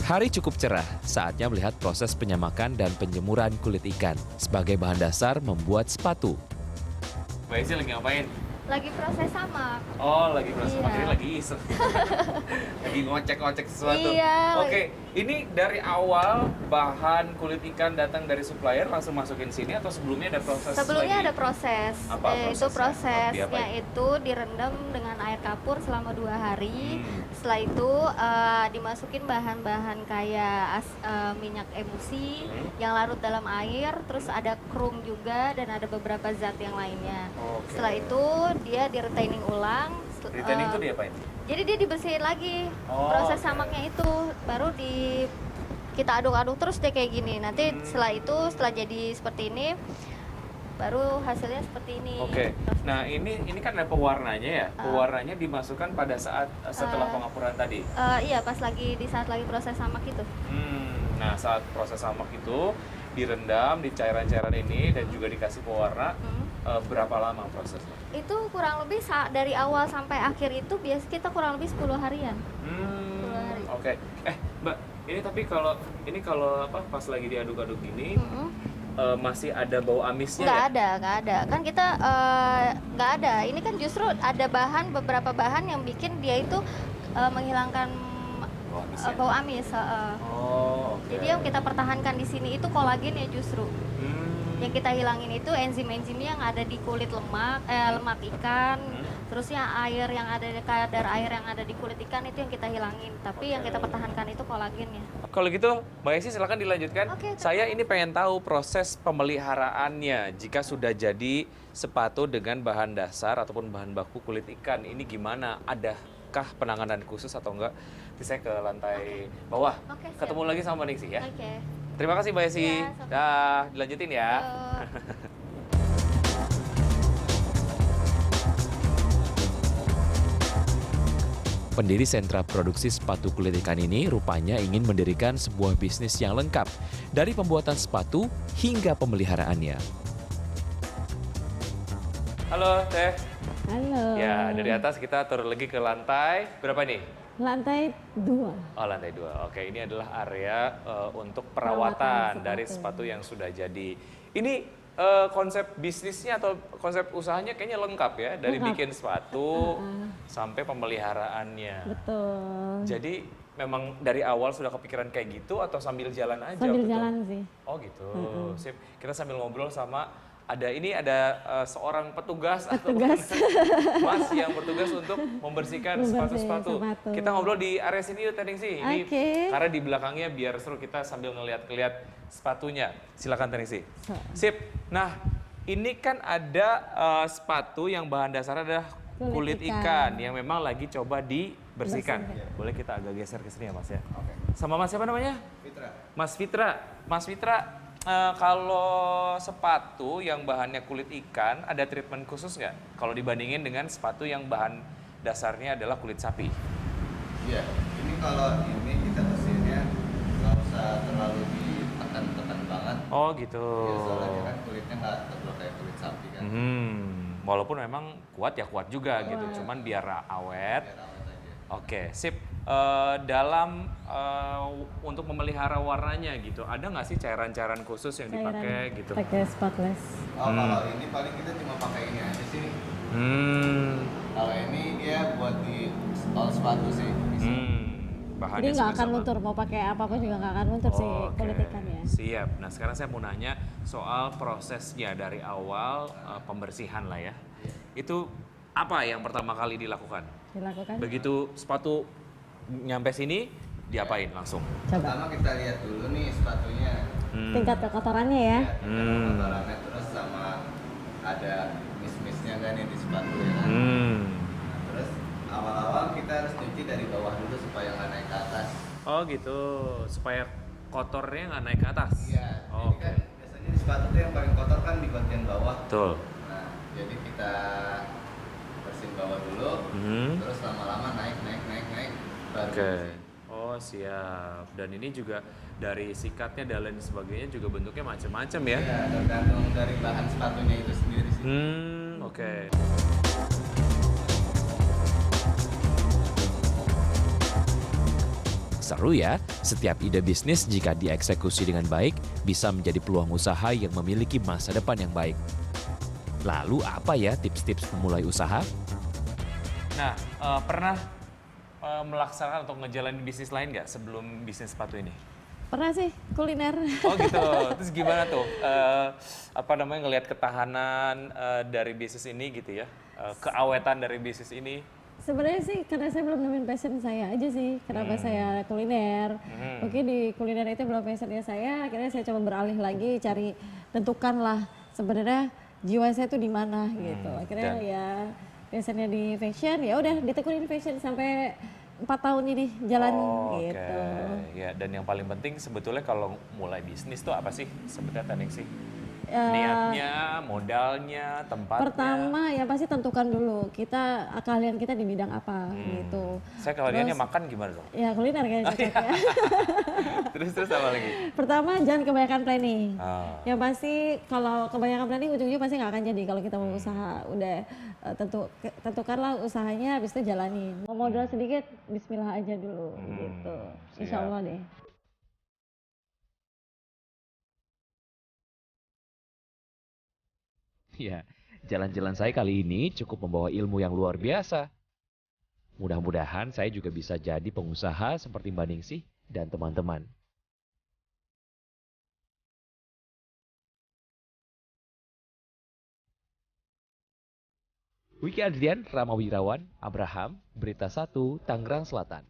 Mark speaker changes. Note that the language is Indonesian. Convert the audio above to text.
Speaker 1: Hari cukup cerah, saatnya melihat proses penyamakan dan penjemuran kulit ikan sebagai bahan dasar membuat sepatu. Mbak Esi lagi ngapain?
Speaker 2: Lagi proses samak.
Speaker 1: Oh, lagi proses
Speaker 2: Iya.
Speaker 1: materi, lagi iseng. Lagi ngocek-ngocek sesuatu.
Speaker 2: Iya,
Speaker 1: Oke, ini dari awal bahan kulit ikan datang dari supplier langsung masukin sini atau sebelumnya ada proses
Speaker 2: Sebelumnya
Speaker 1: lagi?
Speaker 2: ada proses.
Speaker 1: Apa
Speaker 2: Itu
Speaker 1: prosesnya?
Speaker 2: prosesnya
Speaker 1: Diapain?
Speaker 2: itu direndam dengan air kapur selama 2 hari.
Speaker 1: Hmm.
Speaker 2: Setelah itu dimasukin bahan-bahan kayak minyak emulsi yang larut dalam air, terus ada krum juga dan ada beberapa zat yang lainnya.
Speaker 1: Oke.
Speaker 2: Setelah itu dia di retaining ulang.
Speaker 1: Retaining itu diapain?
Speaker 2: Jadi dia dibersihin lagi.
Speaker 1: Oh,
Speaker 2: Proses
Speaker 1: oke.
Speaker 2: samaknya itu baru kita aduk-aduk terus deh kayak gini. Nanti setelah itu setelah jadi seperti ini baru hasilnya seperti ini.
Speaker 1: Oke. Nah, ini kan ada pewarnanya ya. Pewarnanya dimasukkan pada saat setelah pengapuran tadi.
Speaker 2: Iya, pas lagi di saat lagi proses samak itu.
Speaker 1: Nah, saat proses samak itu direndam di cairan-cairan ini dan juga dikasih pewarna. Berapa lama prosesnya?
Speaker 2: Itu kurang lebih dari awal sampai akhir itu biasa kita kurang lebih 10 harian. 10 hari.
Speaker 1: Oke. Mbak, ini tapi kalau apa pas lagi diaduk-aduk gini masih ada bau amisnya
Speaker 2: Nggak
Speaker 1: ya?
Speaker 2: ada, nggak ada. Kan kita nggak ada. Ini kan justru ada beberapa bahan yang bikin dia itu menghilangkan
Speaker 1: Bau amisnya?
Speaker 2: bau amis.
Speaker 1: Oh, oke.
Speaker 2: Jadi yang kita pertahankan di sini itu kolagen ya justru. Yang kita hilangin itu enzim-enzim yang ada di kulit lemak ikan. Terusnya air yang ada kadar air yang ada di kulit ikan itu yang kita hilangin. Tapi yang kita pertahankan itu kolagennya.
Speaker 1: Kalau gitu, Mbak Esi silakan dilanjutkan.
Speaker 2: Oke,
Speaker 1: Saya ini pengen tahu proses pemeliharaannya jika sudah jadi sepatu dengan bahan dasar ataupun bahan baku kulit ikan. Ini gimana? Adakah penanganan khusus atau enggak? Nanti saya ke lantai bawah.
Speaker 2: Oke, siap.
Speaker 1: Ketemu lagi sama Mbak Ningsi ya.
Speaker 2: Oke.
Speaker 1: Terima kasih Mbak Esi.
Speaker 2: Iya, sama-sama.
Speaker 1: Dah, dilanjutin ya.
Speaker 2: Yuk.
Speaker 1: Pendiri sentra produksi sepatu kulit ikan ini rupanya ingin mendirikan sebuah bisnis yang lengkap, dari pembuatan sepatu hingga pemeliharaannya. Halo Teh.
Speaker 3: Halo.
Speaker 1: Ya, dari atas kita turun lagi ke lantai, berapa nih?
Speaker 3: Lantai 2.
Speaker 1: Oh, lantai 2. Oke, ini adalah area untuk
Speaker 3: Perawatan
Speaker 1: perawatan
Speaker 3: sepatu.
Speaker 1: dari sepatu yang sudah jadi. Ini konsep bisnisnya atau konsep usahanya kayaknya lengkap ya, dari
Speaker 3: Lengkap.
Speaker 1: bikin sepatu sampai pemeliharaannya.
Speaker 3: Betul.
Speaker 1: Jadi memang dari awal sudah kepikiran kayak gitu atau sambil jalan aja?
Speaker 3: Sambil
Speaker 1: waktu itu?
Speaker 3: jalan sih.
Speaker 1: Oh gitu, sip. Kita sambil ngobrol sama ada seorang petugas atau mas yang bertugas untuk membersihkan
Speaker 3: Membersih
Speaker 1: sepatu-sepatu.
Speaker 3: sepatu.
Speaker 1: Kita ngobrol di area sini yuk, Teh Ningsi. Ini
Speaker 3: Oke.
Speaker 1: karena di belakangnya biar seru kita sambil ngeliat-ngeliat sepatunya. Silakan Teh Ningsi.
Speaker 3: So.
Speaker 1: Sip. Nah, ini kan ada sepatu yang bahan dasar adalah kulit
Speaker 3: Kulit
Speaker 1: ikan
Speaker 3: ikan.
Speaker 1: yang memang lagi coba dibersihkan.
Speaker 3: Bersihkan.
Speaker 1: Boleh kita agak geser ke sini ya Mas ya? Sama Mas siapa namanya?
Speaker 4: Fitra.
Speaker 1: Mas Fitra. Mas Fitra, kalau sepatu yang bahannya kulit ikan ada treatment khusus nggak? Kalau dibandingin dengan sepatu yang bahan dasarnya adalah kulit sapi?
Speaker 4: Iya, ini kalau ini kita bersihinnya nggak usah terlalu ditekan-tekan banget.
Speaker 1: Oh gitu.
Speaker 4: Ya, soalnya kan kulitnya nggak tebal kayak kulit sapi kan.
Speaker 1: Walaupun memang kuat ya kuat juga gitu, cuman biar awet.
Speaker 4: Biar awet aja.
Speaker 1: Oke, sip. Dalam untuk memelihara warnanya gitu, ada nggak sih cairan-cairan khusus yang dipakai gitu?
Speaker 3: Pakai spotless.
Speaker 4: Oh, kalau ini paling kita cuma pakai ini aja sih. Kalau ini dia buat di stol sepatu sih. Bisa.
Speaker 1: Bahannya
Speaker 3: Jadi nggak akan
Speaker 1: sama.
Speaker 3: luntur. Mau pakai apapun juga nggak akan luntur sih
Speaker 1: Oke,
Speaker 3: kulit ikan ya.
Speaker 1: siap. Nah sekarang saya mau nanya soal prosesnya dari awal pembersihan lah ya. Itu apa yang pertama kali dilakukan?
Speaker 3: Dilakukan.
Speaker 1: Begitu sepatu nyampe sini, diapain langsung?
Speaker 3: Coba.
Speaker 4: Pertama kita lihat dulu nih sepatunya.
Speaker 3: Tingkat kekotorannya ya.
Speaker 4: Ya, tingkat kotorannya terus sama ada mis-misnya kan nih di sepatu ya. Kan?
Speaker 1: Hmm.
Speaker 4: Nah, terus awal-awal kita harus cuci dari bawah dulu supaya nggak naik ke atas.
Speaker 1: Oh gitu, supaya kotornya nggak naik ke atas?
Speaker 4: Iya,
Speaker 1: Oke.
Speaker 4: jadi kan biasanya di sepatu tuh yang paling kotor kan di bagian bawah.
Speaker 1: Betul.
Speaker 4: Nah, jadi kita bersihin bawah dulu, terus lama-lama naik, baru
Speaker 1: Oke. Oh siap. Dan ini juga dari sikatnya dan lain sebagainya juga bentuknya macam-macam ya?
Speaker 4: Iya, tergantung dari bahan sepatunya itu sendiri sih.
Speaker 1: Oke. Seru ya, setiap ide bisnis jika dieksekusi dengan baik bisa menjadi peluang usaha yang memiliki masa depan yang baik. Lalu apa ya tips-tips memulai usaha? Nah, pernah melaksanakan atau ngejalanin bisnis lain nggak sebelum bisnis sepatu ini?
Speaker 3: Pernah sih kuliner.
Speaker 1: Oh gitu. Terus gimana tuh? Ngelihat ketahanan dari bisnis ini gitu ya, keawetan dari bisnis ini.
Speaker 3: Sebenarnya sih karena saya belum nemuin passion saya aja sih. Kenapa saya kuliner? Mungkin di kuliner itu belum passionnya saya. Akhirnya saya coba beralih lagi cari tentukan lah sebenarnya jiwa saya tuh di mana gitu. Akhirnya ya passionnya di fashion. Ya udah ditekunin fashion sampai 4 tahun ini jalan gitu.
Speaker 1: Ya, dan yang paling penting sebetulnya kalau mulai bisnis tuh apa sih sebenarnya Tening sih? Niatnya, modalnya, tempatnya.
Speaker 3: Pertama ya pasti tentukan dulu keahlian kita di bidang apa gitu.
Speaker 1: Saya keahliannya makan gimana dong?
Speaker 3: Ya kuliner kayaknya cocok ya.
Speaker 1: Terus apa lagi?
Speaker 3: Pertama jangan kebanyakan planning.
Speaker 1: Ah.
Speaker 3: Yang pasti kalau kebanyakan planning ujung-ujungnya pasti nggak akan jadi kalau kita mau usaha. Udah tentukanlah usahanya habis itu jalanin. Mau modal sedikit bismillah aja dulu gitu. Insya Allah deh.
Speaker 1: Ya, jalan-jalan saya kali ini cukup membawa ilmu yang luar biasa. Mudah-mudahan saya juga bisa jadi pengusaha seperti Mbak Ningsih dan teman-teman. Wiki Adrian, Rama Wirawan, Abraham, Berita 1, Tangerang Selatan.